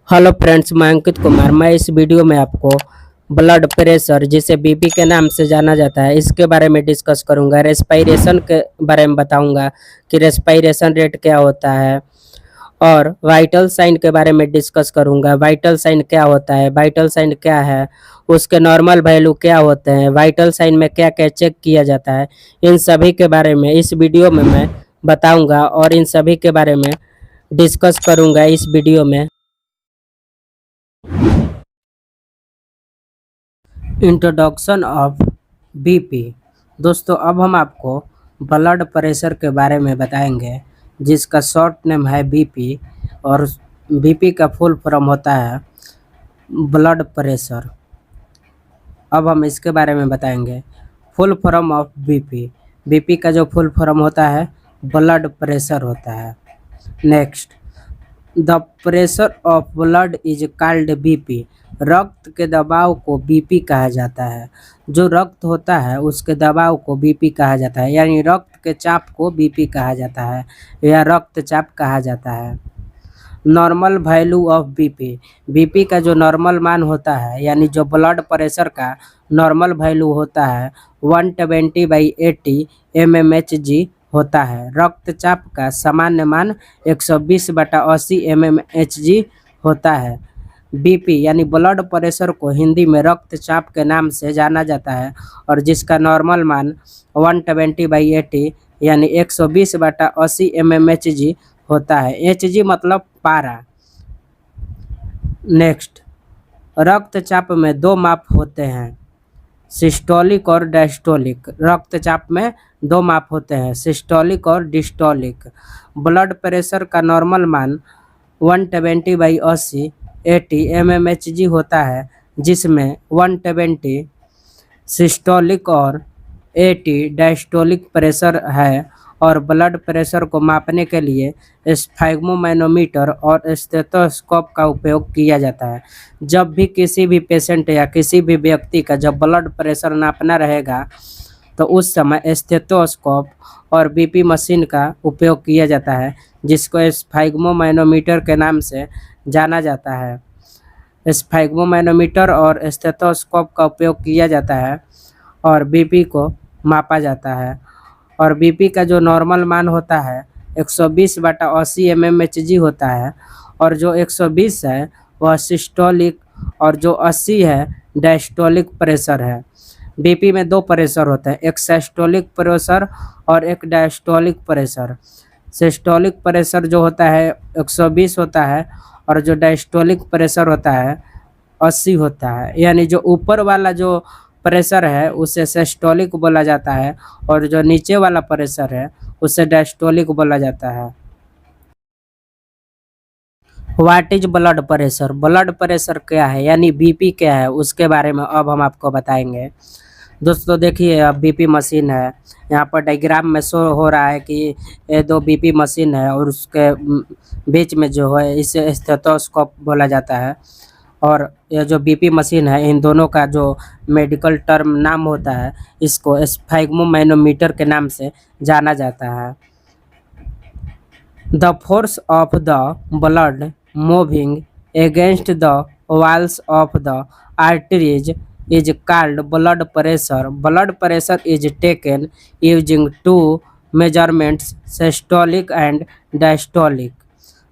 Hello friends, मैं अंकित कुमार। मैं इस वीडियो में आपको ब्लड प्रेशर, जिसे बीपी के नाम से जाना जाता है, इसके बारे में डिस्कस करूंगा। रेस्पिरेशन के बारे में बताऊंगा कि रेस्पिरेशन रेट क्या होता है, और वाइटल साइन के बारे में डिस्कस करूंगा। वाइटल साइन क्या होता है, वाइटल साइन क्या है, उसके नॉर्मल वैल्यू क्या होते हैं, वाइटल साइन में क्या क्या चेक किया जाता है, इन सभी के बारे में इस वीडियो में मैं बताऊंगा और इन सभी के बारे में डिस्कस करूंगा इस वीडियो में। Introduction of BP. दोस्तों, अब हम आपको ब्लड प्रेशर के बारे में बताएंगे, जिसका शॉर्ट नेम है बीपी। और बीपी का फुल फॉर्म होता है ब्लड प्रेशर। अब हम इसके बारे में बताएंगे full form of BP. BP का जो फुल फॉर्म होता है ब्लड प्रेशर होता है। Next, the pressure of blood is called BP. रक्त के दबाव को बीपी कहा जाता है। जो रक्त होता है उसके दबाव को बीपी कहा जाता है, यानी रक्त के चाप को बीपी कहा जाता है या रक्तचाप कहा जाता है। Normal value of BP. BP का जो नॉर्मल मान होता है, यानी जो ब्लड प्रेशर का नॉर्मल वैल्यू होता है 120/80 mmHg होता है। रक्तचाप का सामान्य मान 120/80 mmHg होता है। बीपी यानी ब्लड प्रेशर को हिंदी में रक्तचाप के नाम से जाना जाता है, और जिसका नॉर्मल मान 120/80 यानी 120/80 mmHg होता है। एचजी मतलब पारा। नेक्स्ट, रक्तचाप में दो माप होते हैं, सिस्टोलिक और डायस्टोलिक। रक्तचाप में दो माप होते हैं, सिस्टोलिक और डिस्टोलिक। ब्लड प्रेशर का नॉर्मल मान 120/80 mmHg होता है, जिसमें 120 सिस्टोलिक और 80 डायस्टोलिक प्रेशर है। और ब्लड प्रेशर को मापने के लिए स्फैग्मोमैनोमीटर और स्टेथोस्कोप का उपयोग किया जाता है। जब भी किसी भी पेशेंट या किसी भी व्यक्ति का जब ब्लड प्रेशर नापना रहेगा, तो उस समय स्टेथोस्कोप और बीपी मशीन का उपयोग किया जाता है, जिसको स्फैग्मोमैनोमीटर के नाम से जाना जाता है। स्फैग्मोमैनोमीटर और स्टेथोस्कोप का उपयोग किया जाता है और बीपी को मापा जाता है। और बीपी का जो नॉर्मल मान होता है 120/80 mmHg होता है, और जो 120 है वह सिस्टोलिक और जो 80 है डायस्टोलिक प्रेशर है। बीपी में दो प्रेशर होते हैं, एक सिस्टोलिक प्रेशर और एक डायस्टोलिक प्रेशर। सिस्टोलिक प्रेशर जो होता है 120 होता है, और जो डायस्टोलिक प्रेशर होता है 80 होता है। यानी जो ऊपर वाला जो प्रेशर है उसे सिस्टोलिक बोला जाता है, और जो नीचे वाला प्रेशर है उसे डायस्टोलिक बोला जाता है। What is blood pressure? Blood pressure क्या है, यानी बीपी क्या है, उसके बारे में अब हम आपको बताएंगे। दोस्तों देखिए, अब बीपी मशीन है। यहाँ पर डायग्राम में शो हो रहा है कि ये दो बीपी मशीन है, और उसके बीच में जो है इसे स्टेथोस्कोप बोला जाता है। और यह जो बीपी मशीन है, इन दोनों का जो मेडिकल टर्म नाम होता है, इसको स्फैग्मोमैनोमीटर के नाम से जाना जाता है। The force of the blood moving against the walls of the arteries is called blood pressure. Blood pressure is taken using two measurements, systolic and diastolic.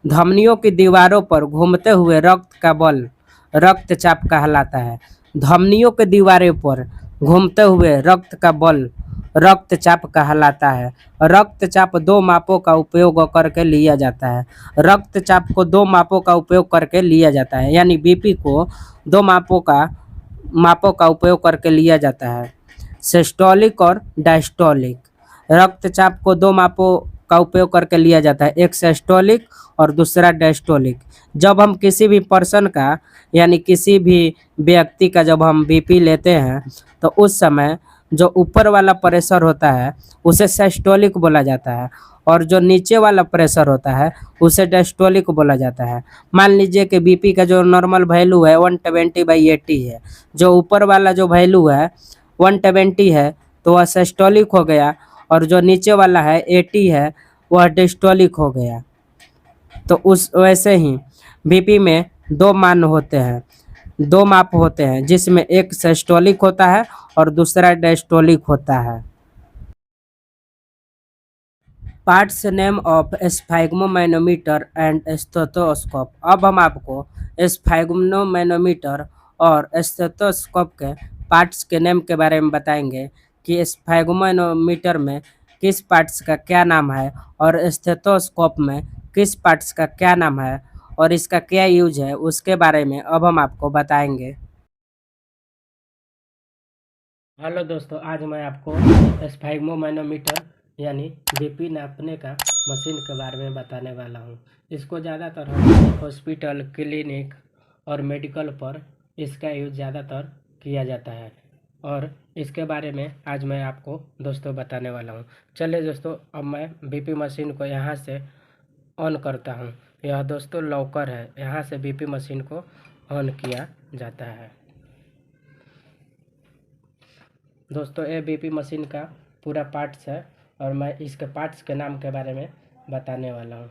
धमनियों की दीवारों पर घूमते हुए रक्त का बल रक्तचाप कहलाता है। धमनियों की दीवारों पर घूमते हुए रक्त का बल रक्तचाप कहलाता है। रक्तचाप दो मापों का उपयोग करके लिया जाता है। रक्तचाप को दो मापों का उपयोग करके लिया जाता है, यानी बीपी को दो मापों का उपयोग करके लिया जाता है, सिस्टोलिक और डायस्टोलिक। रक्तचाप को दो मापों का उपयोग करके लिया जाता है, एक सिस्टोलिक और दूसरा डायस्टोलिक। जब हम किसी भी पर्सन का यानी किसी भी व्यक्ति का जब हम बीपी लेते हैं, तो उस समय जो ऊपर वाला प्रेशर होता है उसे सिस्टोलिक बोला जाता है, और जो नीचे वाला प्रेशर होता है उसे डायस्टोलिक बोला जाता है। मान लीजिए कि बीपी का जो नॉर्मल वैल्यू है 120/80 है, जो ऊपर वाला जो वैल्यू है 120 है तो वह सिस्टोलिक हो गया, और जो नीचे वाला है 80 है वह डायस्टोलिक हो गया। तो उस वैसे ही बीपी में दो मान होते हैं, दो माप होते हैं, जिसमें एक सिस्टोलिक होता है और दूसरा डायस्टोलिक होता है। Parts name of sphygmomanometer and stethoscope. अब हम आपको स्फैग्मोमैनोमीटर और स्टेथोस्कोप के पार्ट्स के नेम के बारे में बताएंगे कि स्फैग्मोमैनोमीटर में किस पार्ट्स का क्या नाम है और स्टेथोस्कोप में किस पार्ट्स का क्या नाम है और इसका क्या यूज है, उसके बारे में अब हम आपको बताएंगे। हेलो दोस्तों, आज मैं आपको स्फैग्मोमैनोमीटर यानी बीपी नापने का मशीन के बारे में बताने वाला हूँ। इसको ज़्यादातर हम हॉस्पिटल, क्लिनिक और मेडिकल पर इसका यूज ज़्यादातर किया जाता है और इसके बारे में आज मैं आपको दोस्तों बताने वाला हूँ। चलिए दोस्तों, अब मैं बीपी मशीन को यहाँ से ऑन करता हूँ। यह दोस्तों लॉकर है, यहाँ से बीपी मशीन को ऑन किया जाता है। दोस्तों ये बीपी मशीन का पूरा पार्ट्स है और मैं इसके पार्ट्स के नाम के बारे में बताने वाला हूँ।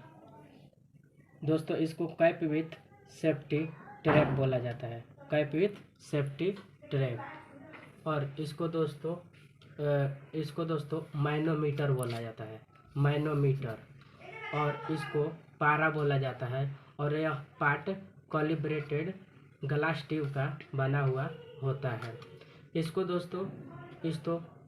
दोस्तों इसको कैप विथ सेफ्टी ट्रैप बोला जाता है, कैप विथ सेफ्टी ट्रैप। और इसको दोस्तों मैनोमीटर बोला जाता है, मैनोमीटर। और इसको पारा बोला जाता है और यह पार्ट कैलिब्रेटेड ग्लास ट्यूब का बना हुआ होता है। इसको दोस्तों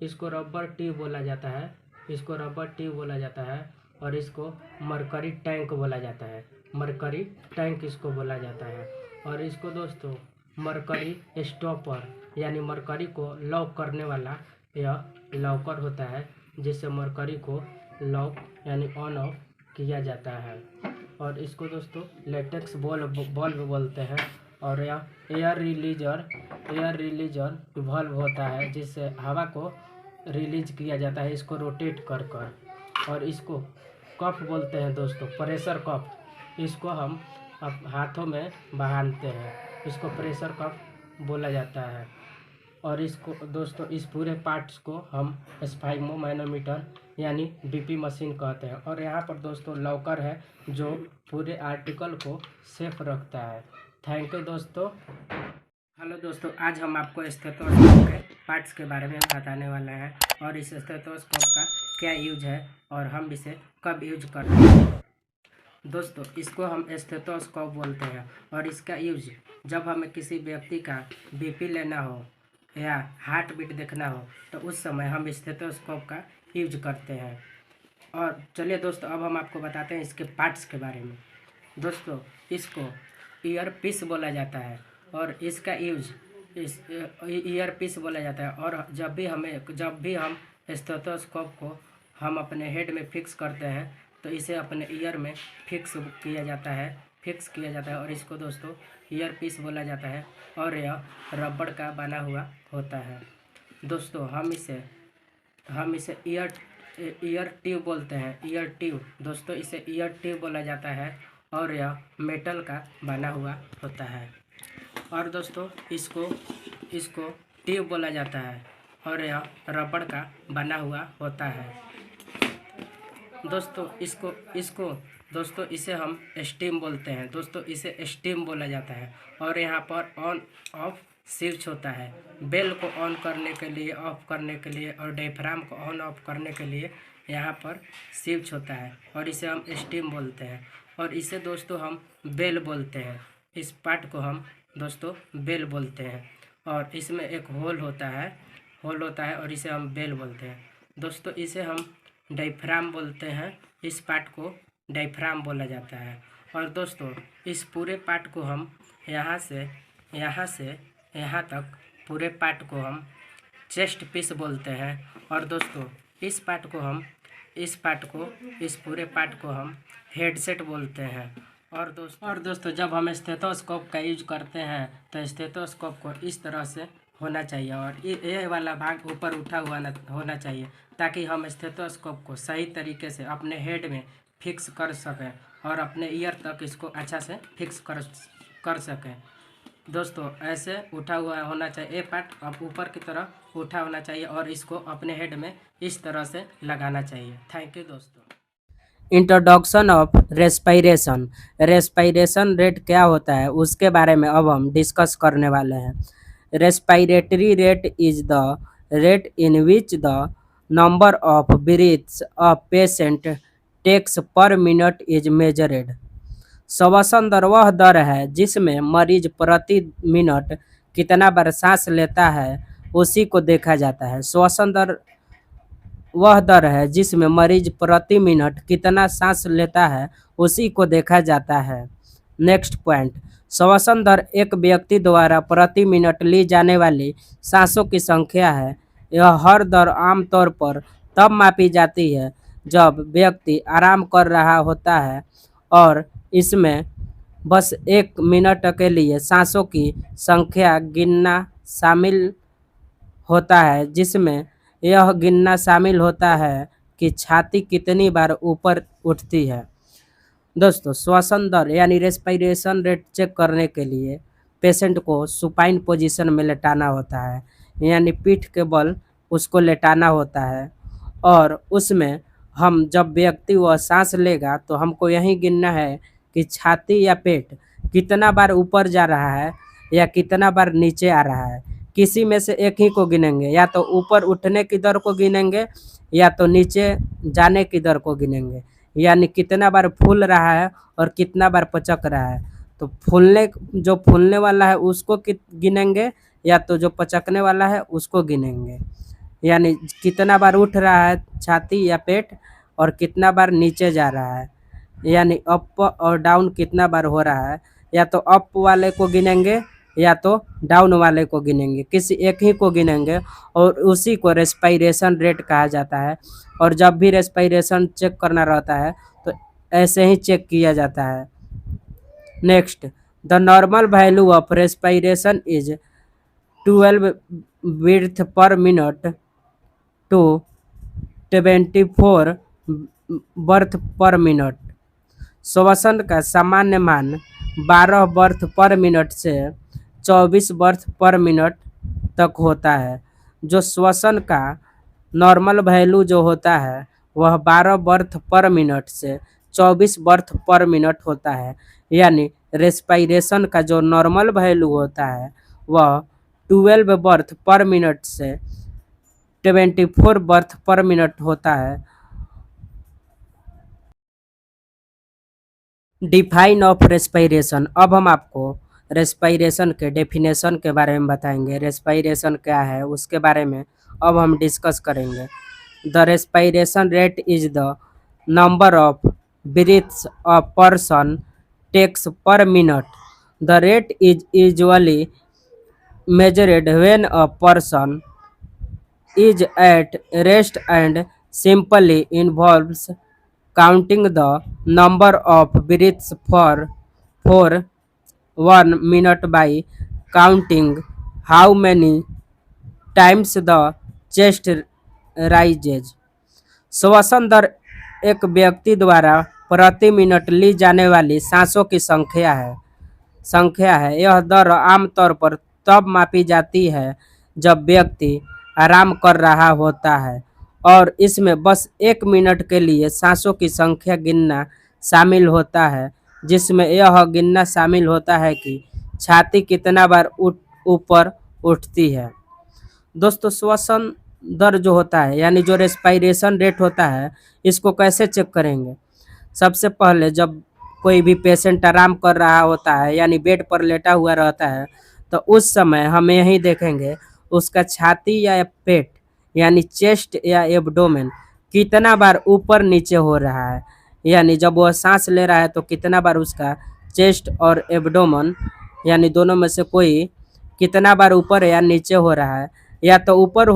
इसको रबर ट्यूब बोला जाता है, इसको रबर ट्यूब बोला जाता है और इसको मरकरी टैंक बोला जाता है, मरकरी टैंक इसको बोला जाता है। और इसको दोस्तों मरकरी स्टॉपर यानी मरकरी को लॉक करने वाला यह लॉकर होता है, जिससे मरकरी को लॉक यानी ऑन ऑफ किया जाता है। और इसको दोस्तों लेटेक्स बल्ब बोलते हैं। और यह एयर रिलीजर वाल्व होता है, जिससे हवा को रिलीज किया जाता है, इसको रोटेट कर कर। और इसको कफ बोलते हैं दोस्तों, प्रेशर कफ। इसको हम हाथों में बांधते हैं, इसको प्रेशर कफ बोला जाता है। और इसको दोस्तों इस पूरे पार्ट्स को हम स्फैग्मोमैनोमीटर यानी बीपी मशीन कहते हैं। और यहाँ पर दोस्तों लॉकर है जो पूरे आर्टिकल को सेफ रखता है। थैंक यू दोस्तों। हेलो दोस्तों, आज हम आपको स्टेथोस्कोप के पार्ट्स के बारे में बताने वाले हैं और इस स्टेथोस्कोप का क्या यूज है और हम इसे कब यूज करते हैं। दोस्तों इसको हम स्टेथोस्कोप बोलते हैं और इसका यूज जब हमें किसी व्यक्ति का बीपी लेना हो या हार्ट बीट देखना हो तो उस समय हम स्टेथोस्कोप का यूज करते हैं। और चलिए दोस्तों, अब हम आपको बताते हैं इसके पार्ट्स के बारे में। दोस्तों इसको ईयर पीस बोला जाता है और इसका यूज इस ईयर पीस बोला जाता है। और जब भी हम स्टेथोस्कोप को हम अपने हेड में फिक्स करते हैं तो इसे अपने ईयर में फिक्स किया जाता है और इसको दोस्तों ईयर पीस बोला जाता है और यह रबड़ का बना हुआ होता है। दोस्तों हम इसे ईयर ट्यूब बोलते हैं, ईयर ट्यूब। दोस्तों इसे ईयर ट्यूब बोला जाता है और यह मेटल का बना हुआ होता है। और दोस्तों इसको ट्यूब बोला जाता है और यह रबड़ का बना हुआ होता है। दोस्तों इसे हम स्टीम बोलते हैं, दोस्तों इसे स्टीम बोला जाता है। और यहाँ पर ऑन ऑफ स्विच होता है, बेल को ऑन करने के लिए, ऑफ करने के लिए और डायफ्राम को ऑन ऑफ करने के लिए यहाँ पर स्विच होता है और इसे हम स्टीम बोलते हैं। और इसे दोस्तों हम बेल बोलते हैं, इस पार्ट को हम दोस्तों बेल बोलते हैं। और इसमें एक होल होता है और इसे हम बेल बोलते हैं। दोस्तों इसे हम डायफ्राम बोलते हैं, इस पार्ट को डायफ्राम बोला जाता है। और दोस्तों इस पूरे पार्ट को हम यहाँ से यहाँ तक पूरे पार्ट को हम चेस्ट पीस बोलते हैं। और दोस्तों इस पूरे पार्ट को हम हेडसेट बोलते हैं। और दोस्तों जब हम स्टेथोस्कोप का यूज करते हैं तो स्टेथोस्कोप को इस तरह से होना चाहिए और ये वाला भाग ऊपर उठा हुआ होना चाहिए, ताकि हम स्टेथोस्कोप को सही तरीके से अपने हेड में फिक्स कर सकें और अपने ईयर तक इसको अच्छा से फिक्स कर सकें। दोस्तों ऐसे उठा हुआ होना चाहिए, ये पार्ट अब ऊपर की तरफ उठा होना चाहिए और इसको अपने हेड में इस तरह से लगाना चाहिए। थैंक यू दोस्तों। Introduction of respiration. Respiration rate क्या होता है उसके बारे में अब हम डिस्कस करने वाले हैं। Respiratory rate is the rate in which the number of breaths a patient takes per minute is measured. श्वसन दर वह दर है जिसमें मरीज प्रति मिनट कितना बार सांस लेता है उसी को देखा जाता है। श्वसन दर वह दर है जिसमें मरीज प्रति मिनट कितना सांस लेता है उसी को देखा जाता है। नेक्स्ट पॉइंट, श्वसन दर एक व्यक्ति द्वारा प्रति मिनट ली जाने वाली सांसों की संख्या है। यह हर दर आमतौर पर तब मापी जाती है जब व्यक्ति आराम कर रहा होता है और इसमें बस एक मिनट के लिए सांसों की संख्या गिनना शामिल होता है, जिसमें यह गिनना शामिल होता है कि छाती कितनी बार ऊपर उठती है। दोस्तों, श्वसन दर यानी रेस्पिरेशन रेट चेक करने के लिए पेशेंट को सुपाइन पोजीशन में लेटाना होता है, यानी पीठ के बल उसको लेटाना होता है और उसमें हम जब व्यक्ति वह सांस लेगा तो हमको यही गिनना है कि छाती या पेट कितना बार ऊपर जा रहा है या कितना बार नीचे आ रहा है। किसी में से एक ही को गिनेंगे, या तो ऊपर उठने की दर को गिनेंगे या तो नीचे जाने की दर को गिनेंगे, यानी कितना बार फूल रहा है और कितना बार पचक रहा है। तो जो फूलने वाला है उसको गिनेंगे या तो जो पचकने वाला है उसको गिनेंगे, यानी कितना बार उठ रहा है छाती या पेट और कितना बार नीचे जा रहा है, यानी अप और डाउन कितना बार हो रहा है। या तो अप वाले को गिनेंगे या तो डाउन वाले को गिनेंगे, किसी एक ही को गिनेंगे और उसी को रेस्पिरेशन रेट कहा जाता है। और जब भी रेस्पिरेशन चेक करना रहता है तो ऐसे ही चेक किया जाता है। Next, the normal value of respiration is 12 breath per minute to 24 breath per minute. श्वसन का सामान्य मान 12 बर्थ पर मिनट से 24 बर्थ पर मिनट तक होता है। जो श्वसन का नॉर्मल वैल्यू जो होता है वह 12 बर्थ पर मिनट से 24 बर्थ पर मिनट होता है, यानी रेस्पिरेशन का जो नॉर्मल वैल्यू होता है वह 12 बर्थ पर मिनट से 24 बर्थ पर मिनट होता है। Define of respiration. अब हम आपको रेस्पिरेशन के डेफिनेशन के बारे में बताएंगे। रेस्पिरेशन क्या है उसके बारे में अब हम डिस्कस करेंगे। The respiration rate is the number of breaths a person takes per minute. The rate is usually measured when a person is at rest and simply involves counting the number of breaths for 1 minute by counting how many times the chest rises। श्वसन दर एक व्यक्ति द्वारा प्रति minute ली जाने वाली सांसों की संख्या है। यह दर आमतौर पर तब मापी जाती है जब व्यक्ति आराम कर रहा होता है और इसमें बस 1 मिनट के लिए सांसों की संख्या गिनना शामिल होता है, जिसमें यह गिनना शामिल होता है कि छाती कितना बार ऊपर उठती है। दोस्तों, श्वसन दर जो होता है यानी जो रेस्पिरेशन रेट होता है इसको कैसे चेक करेंगे। सबसे पहले जब कोई भी पेशेंट आराम कर रहा होता है यानी बेड पर लेटा हुआ रहता है तो उस समय हम यही देखेंगे उसका छाती या पेट यानी चेस्ट या एब्डोमेन कितना बार ऊपर नीचे हो रहा है, यानी जब वह सांस ले रहा है तो कितना बार उसका चेस्ट और एब्डोमेन यानी दोनों में से कोई कितना बार ऊपर या नीचे हो रहा है। या तो ऊपर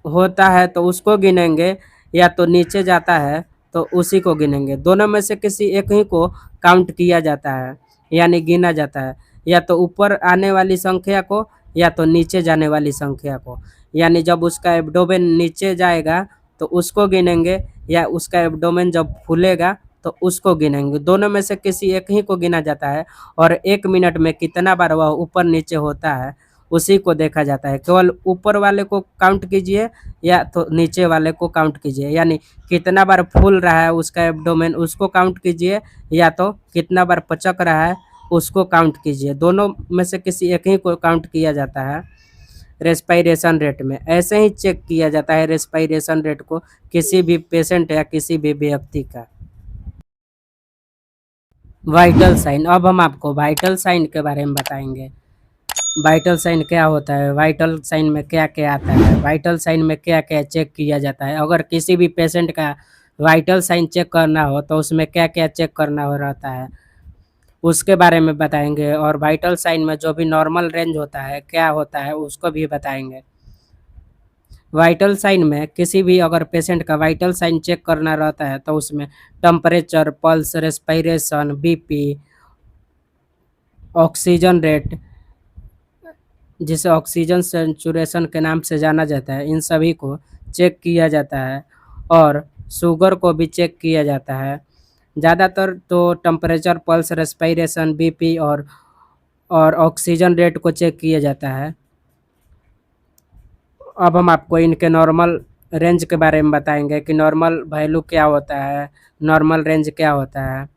होता है तो उसको गिनेंगे या तो नीचे जाता है तो उसी को गिनेंगे। दोनों में से किसी एक ही को काउंट किया जाता है यानी गिना जाता है, या तो ऊपर आने वाली संख्या को या तो नीचे जाने वाली संख्या को। यानी जब उसका एब्डोमेन नीचे जाएगा तो उसको गिनेंगे या उसका एब्डोमेन जब फूलेगा तो उसको गिनेंगे। दोनों में से किसी एक ही को गिना जाता है और 1 मिनट में कितना बार वह ऊपर नीचे होता है उसी को देखा जाता है। केवल ऊपर वाले को काउंट कीजिए या तो नीचे वाले को काउंट कीजिए, यानी कितना बार फूल रहा है उसका एब्डोमेन उसको काउंट कीजिए या तो कितना बार पचक रहा है उसको काउंट कीजिए। दोनों में से किसी एक ही को काउंट किया जाता है रेस्पिरेशन रेट में। ऐसे ही चेक किया जाता है रेस्पिरेशन रेट को किसी भी पेशेंट या किसी भी व्यक्ति का। वाइटल साइन, अब हम आपको वाइटल साइन के बारे में बताएंगे। वाइटल साइन क्या होता है, वाइटल साइन में क्या क्या आता है, वाइटल साइन में क्या क्या चेक किया जाता है। अगर किसी भी पेशेंट का वाइटल साइन चेक करना हो तो उसमें क्या क्या चेक करना हो रहता है उसके बारे में बताएंगे, और वाइटल साइन में जो भी नॉर्मल रेंज होता है क्या होता है उसको भी बताएंगे। वाइटल साइन में किसी भी अगर पेशेंट का वाइटल साइन चेक करना रहता है तो उसमें temperature, pulse, respiration, BP, oxygen rate जिसे ऑक्सीजन सेचुरेशन के नाम से जाना जाता है, इन सभी को चेक किया जाता है। और शुगर को भी चेक किया जाता है। ज़्यादातर तो टेम्परेचर, पल्स, रेस्पिरेशन, बीपी और ऑक्सीजन रेट को चेक किया जाता है। अब हम आपको इनके नॉर्मल रेंज के बारे में बताएंगे कि नॉर्मल वैल्यू क्या होता है, नॉर्मल रेंज क्या होता है।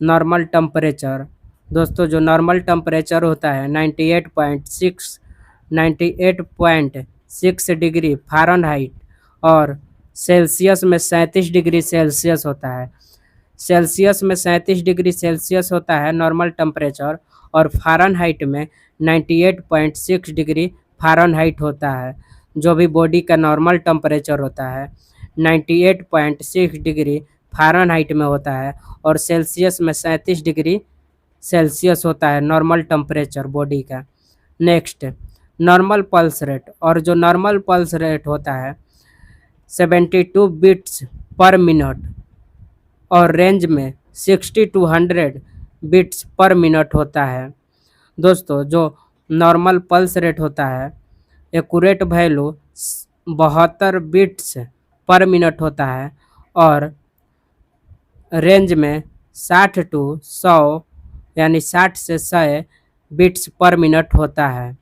नॉर्मल टेम्परेचर, दोस्तों जो नॉर्मल टेम्परेचर होता है 98.6 डिग्री फ़ारेनहाइट और सेल्सियस में 37 डिग्री सेल्सियस होता है। सेल्सियस में 37 डिग्री सेल्सियस होता है नॉर्मल टेम्परेचर, और फ़ारेनहाइट में 98.6 डिग्री फ़ारेनहाइट होता है। जो भी बॉडी का नॉर्मल टेम्परेचर होता है 98.6 डिग्री फ़ारेनहाइट में होता है, और सेल्सियस में 37 डिग्री सेल्सियस होता है नॉर्मल टेम्परेचर बॉडी का। नेक्स्ट, नॉर्मल पल्स रेट, और जो नॉर्मल पल्स रेट होता है 72 बीट्स पर मिनट और रेंज में 60 to 100 बीट्स पर मिनट होता है। दोस्तों जो नॉर्मल पल्स रेट होता है accurate value 72 beats per minute होता है, और रेंज में 60 to 100 यानी 60 से 100 बीट्स पर मिनट होता है।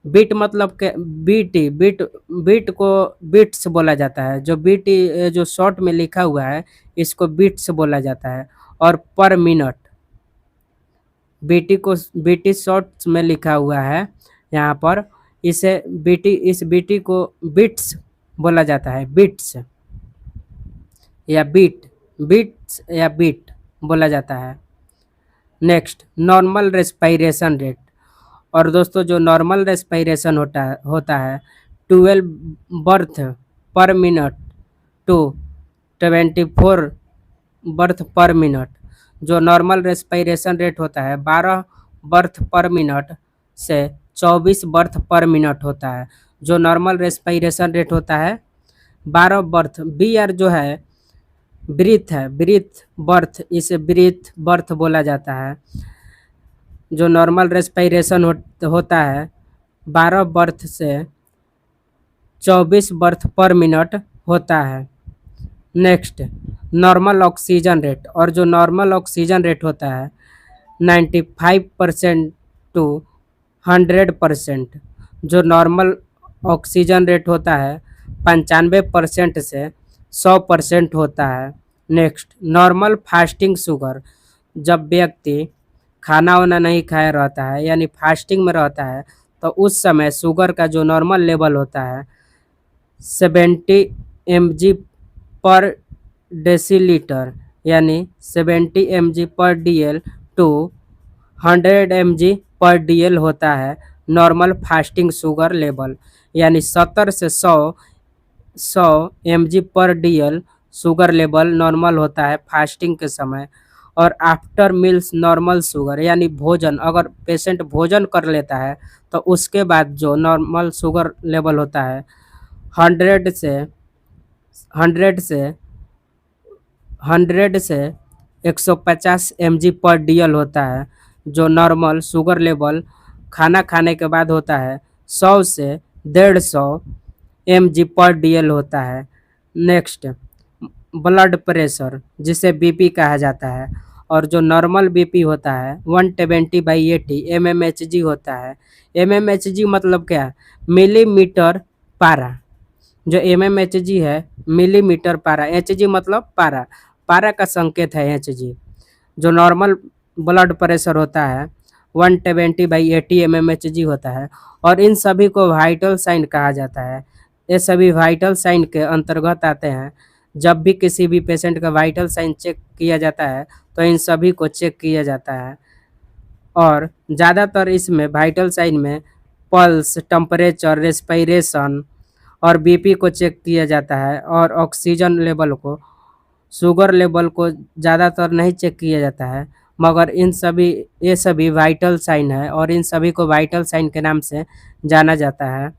बीट मतलब के बीटी बीट बीट को बीट्स बोला जाता है। जो बीटी जो शॉर्ट में लिखा हुआ है इसको बीट्स बोला जाता है, और पर मिनट बीटी को बीटी शॉर्ट्स में लिखा हुआ है यहाँ पर, इसे बीटी इस बीटी को बिट्स बोला जाता है। बिट्स या बिट्स या बीट बोला जाता है। नेक्स्ट, नॉर्मल रेस्पिरेशन रेट, और दोस्तों जो नॉर्मल रेस्पिरेशन होता है 12 breath per minute to 24 breath per minute. जो नॉर्मल रेस्पिरेशन रेट होता है 12 बर्थ पर मिनट से 24 बर्थ पर मिनट होता है। जो नॉर्मल रेस्पिरेशन रेट होता है 12 बर्थ, बी आर जो है ब्रीथ है, ब्रीथ बर्थ, इसे ब्रीथ बर्थ बोला जाता है। जो नॉर्मल रेस्पिरेशन होता है 12 बर्थ से 24 बर्थ पर मिनट होता है। नेक्स्ट, नॉर्मल ऑक्सीजन रेट, और जो नॉर्मल ऑक्सीजन रेट होता है 95% टू 100%। जो नॉर्मल ऑक्सीजन रेट होता है 95% से 100% होता है। नेक्स्ट, नॉर्मल फास्टिंग शुगर, जब व्यक्ति खाना वाना नहीं खाया रहता है यानी फास्टिंग में रहता है तो उस समय शुगर का जो नॉर्मल लेवल होता है 70 mg पर डेसीलीटर यानी 70 mg पर DL टू 100 mg पर DL होता है नॉर्मल फास्टिंग शुगर लेवल, यानी 70 से 100 mg पर DL शुगर लेवल नॉर्मल होता है फास्टिंग के समय। और आफ्टर मील्स नॉर्मल शुगर, यानी भोजन, अगर पेशेंट भोजन कर लेता है तो उसके बाद जो नॉर्मल शुगर लेवल होता है 100 से 150 mg पर DL होता है। जो नॉर्मल शुगर लेवल खाना खाने के बाद होता है 100 से 150 mg पर DL होता है। नेक्स्ट, ब्लड प्रेशर जिसे बीपी कहा जाता है, और जो नॉर्मल बीपी होता है 120/80 mmHg होता है। mmHg मतलब क्या है? मिलीमीटर पारा। जो mmHg है मिलीमीटर पारा, Hg मतलब पारा, पारा का संकेत है Hg। जो नॉर्मल ब्लड प्रेशर होता है 120/80 mmHg होता है। और इन सभी को वाइटल साइन कहा जाता है। ये सभी वाइटल साइन के अंतर्गत आते हैं। जब भी किसी भी पेशेंट का वाइटल साइन चेक किया जाता है तो इन सभी को चेक किया जाता है। और ज़्यादातर इसमें वाइटल साइन में पल्स, टेम्परेचर, रेस्पिरेशन और बीपी को चेक किया जाता है। और ऑक्सीजन लेवल को, शुगर लेवल को ज़्यादातर नहीं चेक किया जाता है। मगर ये सभी वाइटल साइन है और इन सभी को वाइटल साइन के नाम से जाना जाता है।